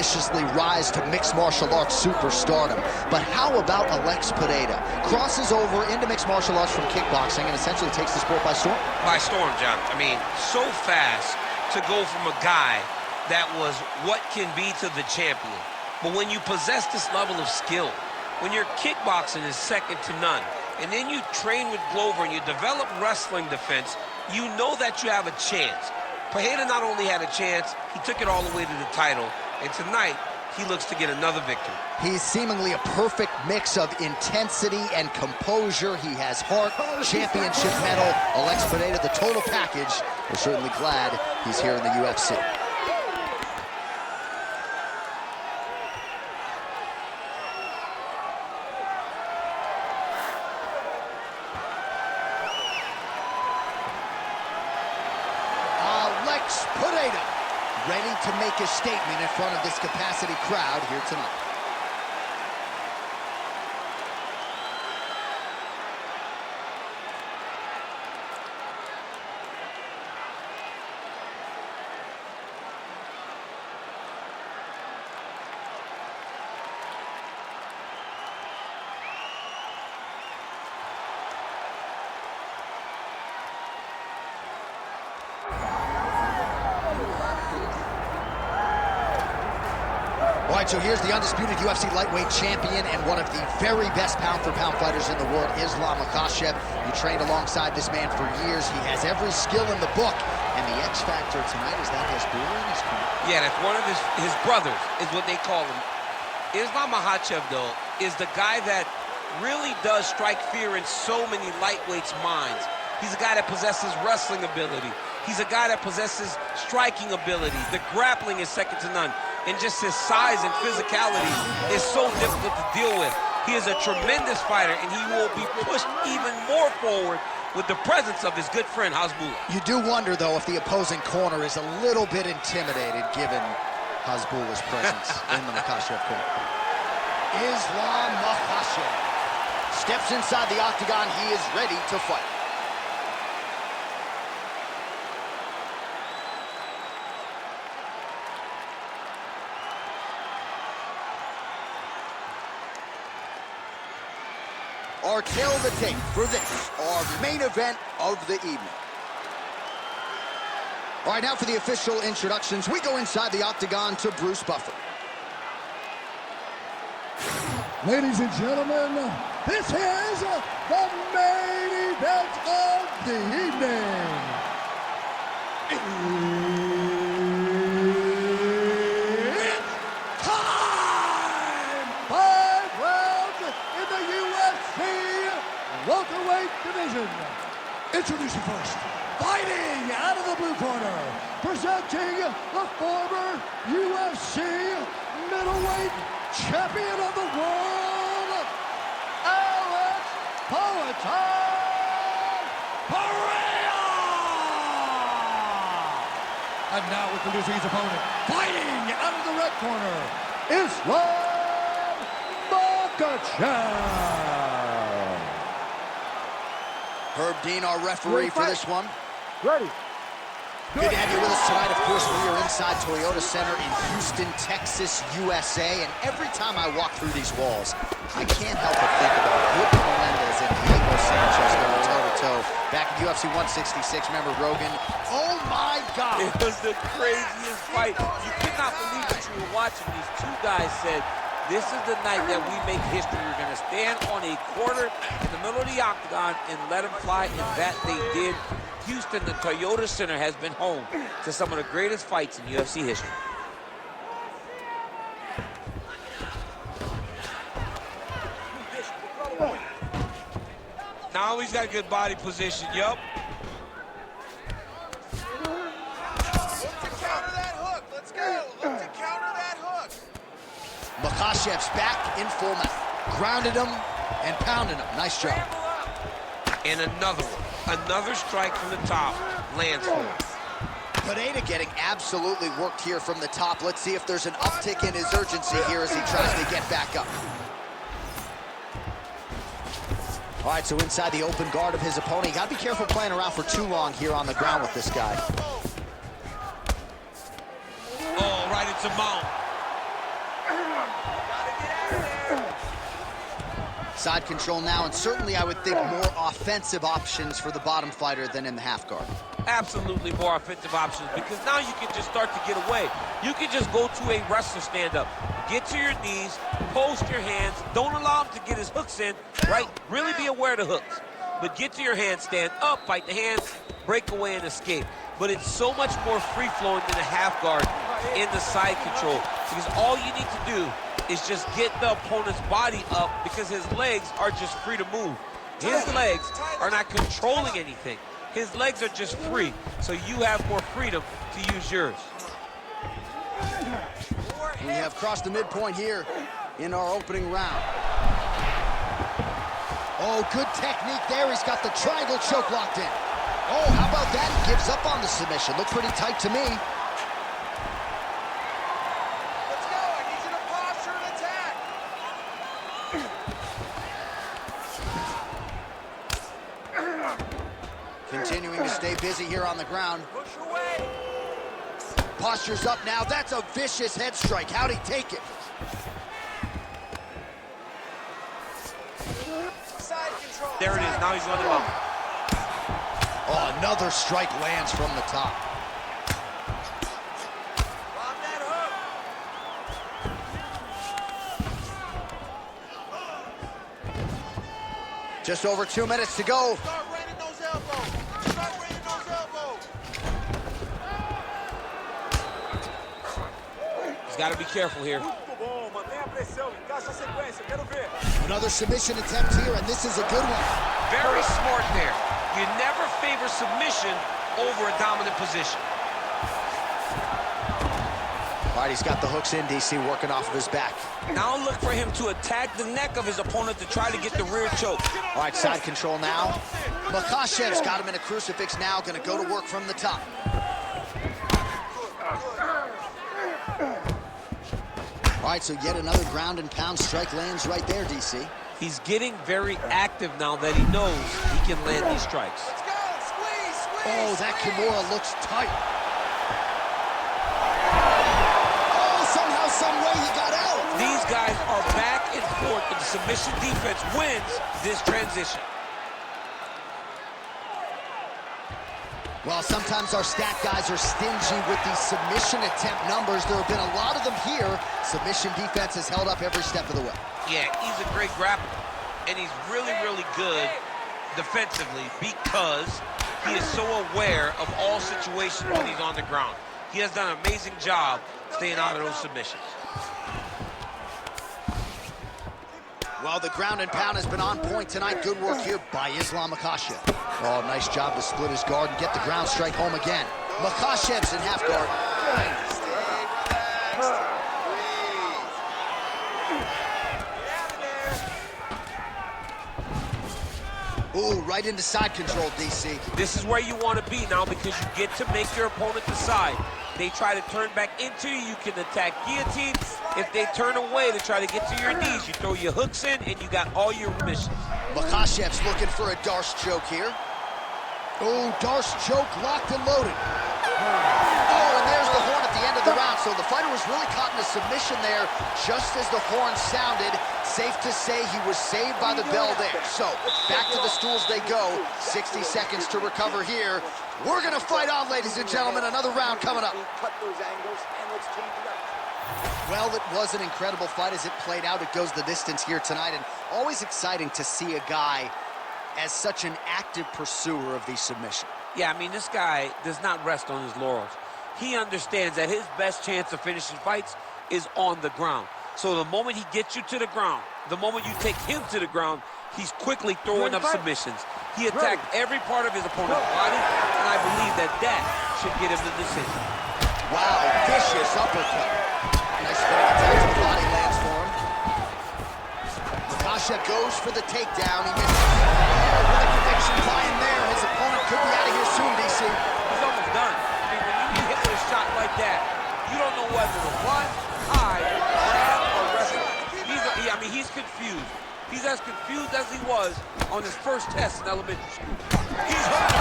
auspiciously rise to mixed martial arts superstardom. But how about Alex Pereira? Crosses over into mixed martial arts from kickboxing and essentially takes the sport by storm? By storm, John. I mean, so fast to go from a guy that was what can be to the champion. But when you possess this level of skill, when your kickboxing is second to none, and then you train with Glover and you develop wrestling defense, you know that you have a chance. Pereira not only had a chance, he took it all the way to the title, and tonight, he looks to get another victory. He's seemingly a perfect mix of intensity and composure. He has heart, championship medal. Alex Pereira, the total package. We're certainly glad he's here in the UFC. Alex Pereira, ready to make a statement in front of this capacity crowd here tonight. All right, so here's the undisputed UFC lightweight champion and one of the very best pound-for-pound fighters in the world, Islam Makhachev. You trained alongside this man for years. He has every skill in the book. And the X factor tonight is that Hasbulla in his corner. Yeah, that's one of his brothers, is what they call him. Islam Makhachev, though, is the guy that really does strike fear in so many lightweights' minds. He's a guy that possesses wrestling ability. He's a guy that possesses striking ability. The grappling is second to none. And just his size and physicality is so difficult to deal with. He is a tremendous fighter, and he will be pushed even more forward with the presence of his good friend, Hasbulla. You do wonder, though, if the opposing corner is a little bit intimidated given Hasbulla's presence in the Makhachev corner. Islam Makhachev steps inside the octagon. He is ready to fight. Our tail of the tape for this, our main event of the evening. All right, now for the official introductions, we go inside the octagon to Bruce Buffer. Ladies and gentlemen, this is the main event of the evening. It's time! 5 rounds in the UFC welterweight division. Introducing first, fighting out of the blue corner, presenting the former UFC middleweight champion of the world, Alex Pereira! And now introducing his opponent, fighting out of the red corner, Islam Makhachev. Herb Dean, our referee for this one. Ready. Good to have you with us tonight. Of course, we are inside Toyota Center in Houston, Texas, USA. And every time I walk through these walls, I can't help but think about Rick Melendez and Diego Sanchez going toe-to-toe back in UFC 166. Remember Rogan? Oh, my God. It was the craziest fight. You could not believe that you were watching. These two guys said, this is the night that we make history. We're going to stand on a quarter in the middle of the octagon and let them fly, and that they did. Houston, the Toyota Center, has been home to some of the greatest fights in UFC history. Now he's got a good body position, yup. Look to counter that hook. Let's go. Look to counter that hook. Makhachev's back in full mount. Grounded him and pounded him. Nice job. And another one. Another strike from the top lands for him. Pereira getting absolutely worked here from the top. Let's see if there's an uptick in his urgency here as he tries to get back up. All right, so inside the open guard of his opponent. You gotta be careful playing around for too long here on the ground with this guy. Oh, right into mount. Side control now, and certainly I would think more offensive options for the bottom fighter than in the half guard. Absolutely more offensive options, because now you can just start to get away. You can just go to a wrestler stand-up. Get to your knees, post your hands, don't allow him to get his hooks in, right? Really be aware of the hooks. But get to your hands, stand up, fight the hands, break away and escape. But it's so much more free-flowing than a half guard in the side control, because all you need to do is just get the opponent's body up, because his legs are just free to move. His legs are not controlling anything. His legs are just free, so you have more freedom to use yours. We have crossed the midpoint here in our opening round. Oh, good technique there. He's got the triangle choke locked in. Oh, how about that? He gives up on the submission. Looked pretty tight to me. Let's go. I need you to posture and attack. Continuing to stay busy here on the ground. Push away. Posture's up now. That's a vicious head strike. How'd he take it? Side control. There it is. Now he's running up. Oh, another strike lands from the top. Lock that hook. Just over 2 minutes to go. Start raining those elbows. Start raining those elbows. He's got to be careful here. Another submission attempt here, and this is a good one. Very smart there. You never favor submission over a dominant position. All right, he's got the hooks in, DC, working off of his back. Now look for him to attack the neck of his opponent to try to get the rear choke. All right, side control now. Makhachev's got him in a crucifix now, going to go to work from the top. All right, so yet another ground and pound strike lands right there, DC. He's getting very active now that he knows he can land these strikes. Let's go. Squeeze, squeeze. Oh, that Kimura looks tight. Oh, somehow, some way he got out. These guys are back and forth, and the submission defense wins this transition. Well, sometimes our stat guys are stingy with these submission attempt numbers. There have been a lot of them here. Submission defense has held up every step of the way. Yeah, he's a great grappler, and he's really, really good defensively because he is so aware of all situations when he's on the ground. He has done an amazing job staying out of those submissions. Well, the ground and pound has been on point tonight. Good work here by Islam Makhachev. Oh, nice job to split his guard and get the ground strike home again. Makhachev's in half guard. Ooh, right into side control, DC. This is where you want to be now, because you get to make your opponent decide. They try to turn back into you, you can attack guillotine. If they turn away to try to get to your knees, you throw your hooks in and you got all your remissions. Makhachev's looking for a Darce choke here. Oh, Darce choke locked and loaded. Oh, and there's the horn at the end of the round. So the fighter was really caught in a submission there just as the horn sounded. Safe to say he was saved by the bell there. So back to the stools they go. 60 seconds to recover here. We're going to fight on, ladies and gentlemen. Another round coming up. Well, it was an incredible fight as it played out. It goes the distance here tonight, and always exciting to see a guy as such an active pursuer of these submissions. Yeah, I mean, this guy does not rest on his laurels. He understands that his best chance of finishing fights is on the ground. So the moment he gets you to the ground, the moment you take him to the ground, he's quickly throwing up submissions. He attacked every part of his opponent's body, and I believe that should get him the decision. Wow, vicious uppercut. Nice spinning attack to the body lands for him. Makhachev goes for the takedown. He misses. Oh, what a conviction by him there. His opponent could be out of here soon, DC. He's almost done. I mean, when you get hit with a shot like that, you don't know whether to run, hide, grab, or wrestle. He's confused. He's as confused as he was on his first test in elementary school. He's hurt.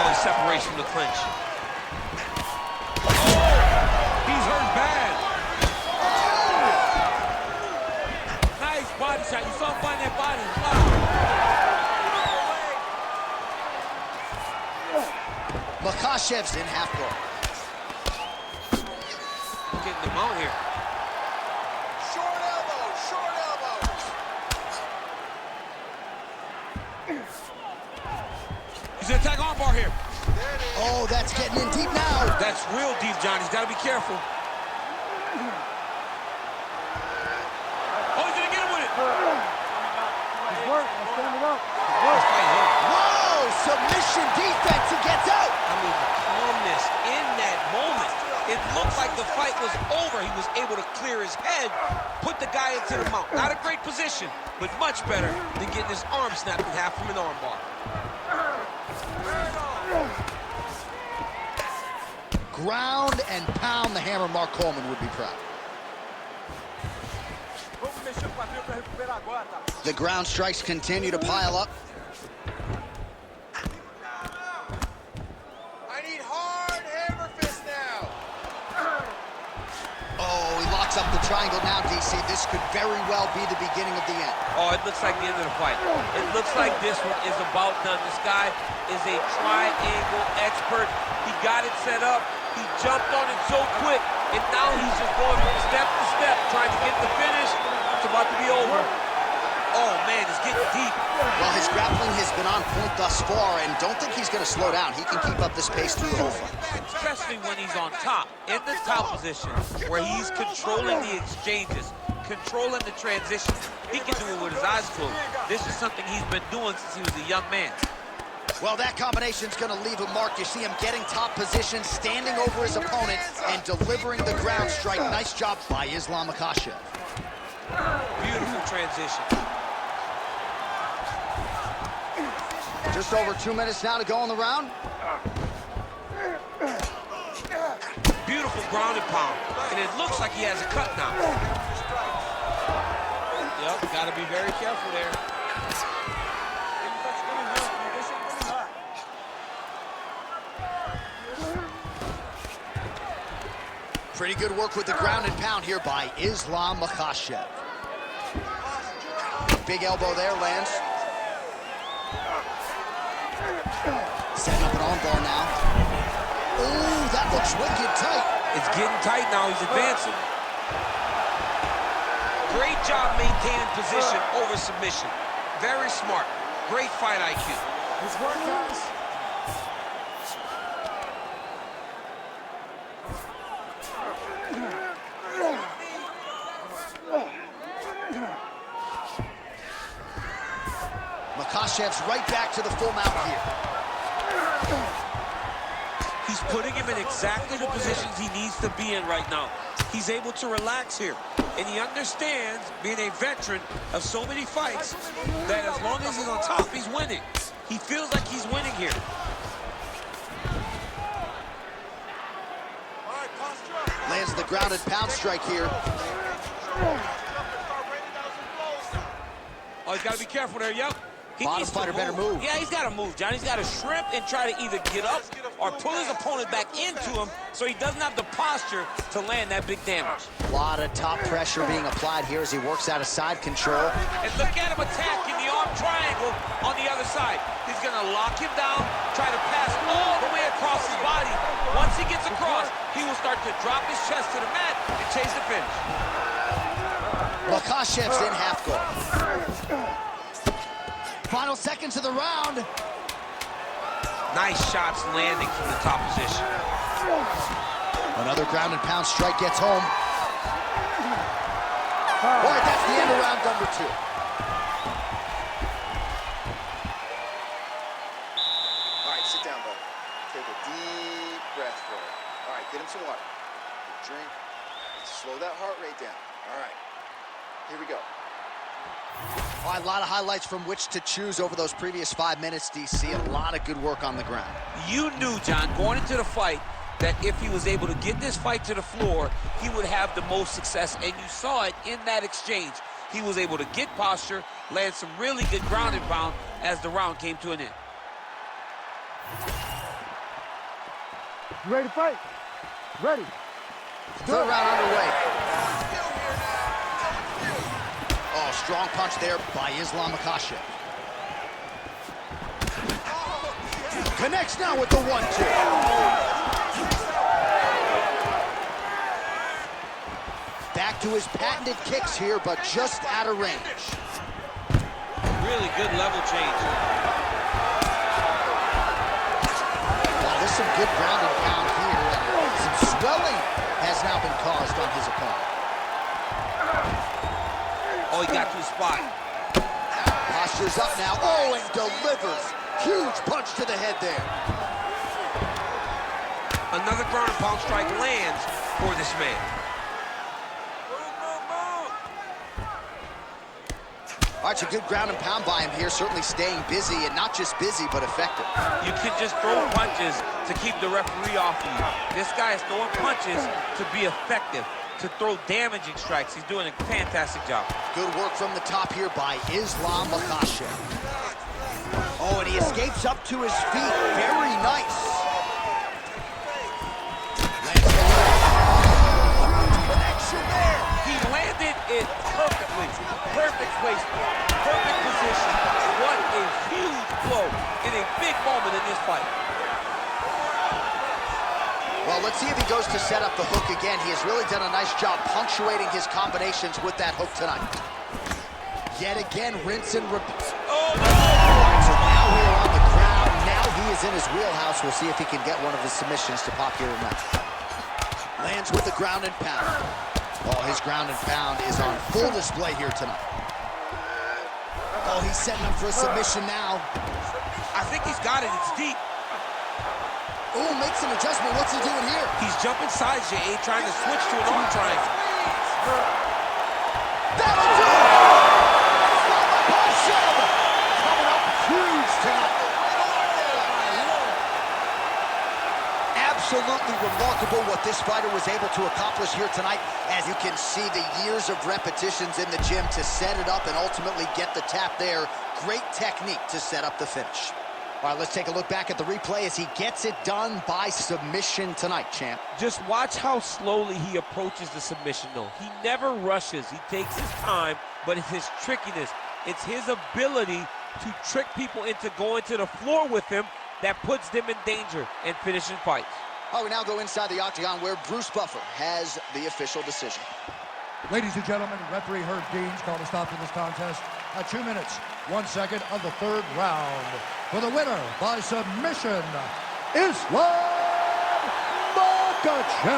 Oh, separation to clinch. Makhachev's in half guard. Getting them out here. Short elbow, short elbow. He's gonna attack armbar here. There it is. Oh, that's getting in deep now. That's real deep, John. He's got to be careful. Oh, he's gonna get him with it. Whoa, submission defense. He gets out. I mean, the calmness in that moment. It looked like the fight was over. He was able to clear his head, put the guy into the mount. Not a great position, but much better than getting his arm snapped in half from an armbar. Ground and pound. The hammer, Mark Coleman would be proud. The ground strikes continue to pile up. I need hard hammer fist now. Oh, he locks up the triangle now, DC. This could very well be the beginning of the end. Oh, it looks like the end of the fight. It looks like this one is about done. This guy is a triangle expert. He got it set up. He jumped on it so quick, and now he's just going from step to step, trying to get the finish. It's about to be over. Oh, man, it's getting deep. Well, his grappling has been on point thus far, and don't think he's going to slow down. He can keep up this pace through the whole fight. Especially when he's on top, in the top position, where he's controlling the exchanges, controlling the transition. He can do it with his eyes closed. This is something he's been doing since he was a young man. Well, that combination's going to leave a mark. You see him getting top position, standing over his opponent, and delivering the ground strike. Nice job by Islam Makhachev. Beautiful transition. Just over 2 minutes now to go in the round. Beautiful ground and pound. And it looks like he has a cut now. Yep, got to be very careful there. Pretty good work with the ground and pound here by Islam Makhachev. Big elbow there, lands. Setting up an armbar now. Ooh, that looks wicked tight. It's getting tight now. He's advancing. Great job maintaining position over submission. Very smart. Great fight IQ. Nice work, guys. Makhachev's right back to the full mount here. He's putting him in exactly the positions he needs to be in right now. He's able to relax here. And he understands, being a veteran of so many fights, that as long as he's on top, he's winning. He feels like he's winning here. Lands the grounded pound strike here. Oh, he's got to be careful there, yep. He Bottom needs to fighter better move. Yeah, he's got to move, John. He's got to shrimp and try to either get up or pull his opponent back into him so he doesn't have the posture to land that big damage. A lot of top pressure being applied here as he works out of side control. And look at him attacking the arm triangle on the other side. He's going to lock him down, try to pass all the way across his body. Once he gets across, he will start to drop his chest to the mat and chase the finish. Makhachev's in half guard. Final seconds of the round. Nice shots landing from the top position. Another ground and pound strike gets home. All right, that's the end of round number 2. All right, sit down, bud. Take a deep breath for it. All right, get him some water. Drink. Slow that heart rate down. All right, here we go. All right, a lot of highlights from which to choose over those previous 5 minutes, DC. A lot of good work on the ground. You knew, John, going into the fight, that if he was able to get this fight to the floor, he would have the most success, and you saw it in that exchange. He was able to get posture, land some really good ground and pound as the round came to an end. You ready to fight? Ready. Third round underway. Oh, strong punch there by Islam Makhachev. Connects now with the 1-2. Back to his patented kicks here, but just out of range. Really good level change. Wow, there's some good ground and pound here, and some swelling has now been caused on his opponent. Oh, he got to his spot. Posture's up now. Oh, and delivers. Huge punch to the head there. Another ground and pound strike lands for this man. All right, so good ground and pound by him here, certainly staying busy, and not just busy, but effective. You can just throw punches to keep the referee off of you. This guy is throwing punches to be effective, to throw damaging strikes. He's doing a fantastic job. Good work from the top here by Islam Makhachev. Oh, and he escapes up to his feet. Very nice. Lands the left. Connection there. He landed it perfectly. Perfect placement, perfect position. What a huge blow in a big moment in this fight. Well, let's see if he goes to set up the hook again. He has really done a nice job punctuating his combinations with that hook tonight. Yet again, rinse and repeat. Oh, no! So now we are on the ground. Now he is in his wheelhouse. We'll see if he can get one of his submissions to pop here tonight. Lands with the ground and pound. Oh, his ground and pound is on full display here tonight. Oh, he's setting up for a submission now. I think he's got it. It's deep. Oh, makes an adjustment. What's he doing here? He's jumping sides, J.A., trying to switch to an arm triangle. That'll do it! Coming up huge tonight. Absolutely remarkable what this fighter was able to accomplish here tonight. As you can see, the years of repetitions in the gym to set it up and ultimately get the tap there. Great technique to set up the finish. All right, let's take a look back at the replay as he gets it done by submission tonight, champ. Just watch how slowly he approaches the submission, though. He never rushes. He takes his time, but it's his trickiness. It's his ability to trick people into going to the floor with him that puts them in danger and finishing fights. Oh, we now go inside the octagon where Bruce Buffer has the official decision. Ladies and gentlemen, referee Herb Dean's called a stop to this contest at 2 minutes, 1 second of the third round. For the winner by submission, Islam Makhachev.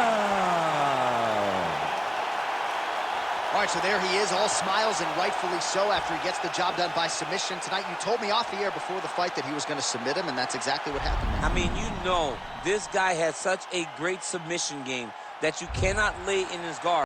All right, so there he is, all smiles, and rightfully so after he gets the job done by submission tonight. You told me off the air before the fight that he was going to submit him, and that's exactly what happened, man. I mean, you know, this guy has such a great submission game that you cannot lay in his guard.